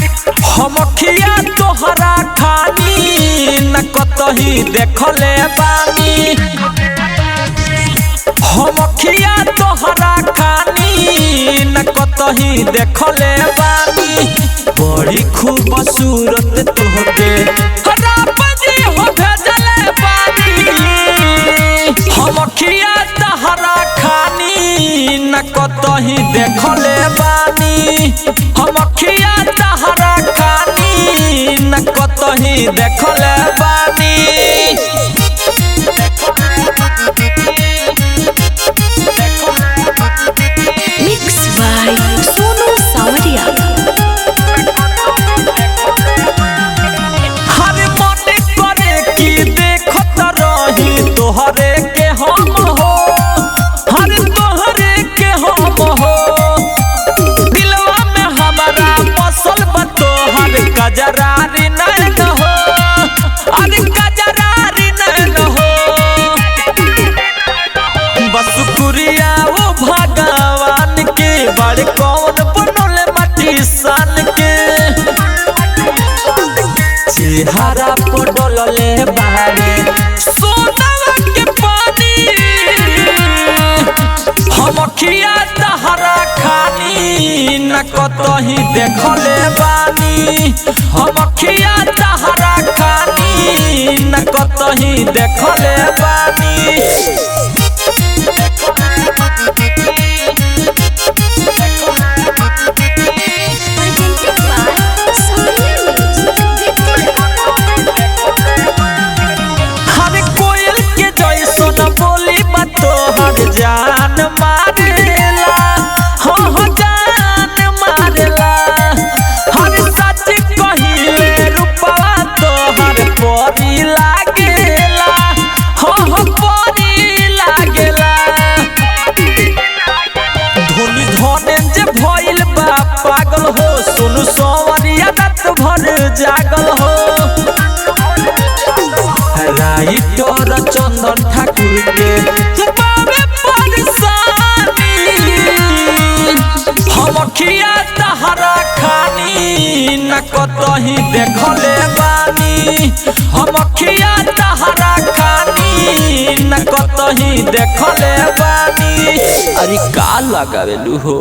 हमखिया तोहरा खानी न कतही देखले बानी। हमखिया तोहरा खानी न कतही देखले बानी। बड़ी खूबसूरत तोहके रापजी हो भेजले बानी। हमखिया तोहरा खानी न कतही देखले बानी। हमखिया तोहरा खानी न कतही देखले बानी। मिक्स बाय सोनू सावरिया। हर मन करे कि देखत रही तोहरे के हम हो। हर तोहरे के हम हो। दिलवा में हमारा बसल बा तोहर कजरारी नैन हो। अरे कजरारी नैन हो। बस शुक्रिया वो भगवान के बड़ कौन बनल माटी सान के। चेहरा पर डलले बारे सोनावा के पानी। हमखिया तोहरा खानी न कतही देखले बानी। हमखिया तोहरा खानी न कतही देखले बानी। हर कोयल के जैसन बोली बा तोहर जान मारेला। हो जान मारेला। हर सच कहिले रूपवा तोहर परी लागेला। हो परी लागेला। धोनी धोने जे भइल बा पागल हो। सोनू सावरिया रात भर जागल हो। राइटर चंदन ठाकुर के बाबे परेशानी। हमखिया तोहरा खानी न कतही देखले बानी। हमखिया तोहरा खानी न कतही देखले बानी। अरे का लगावेलू हो।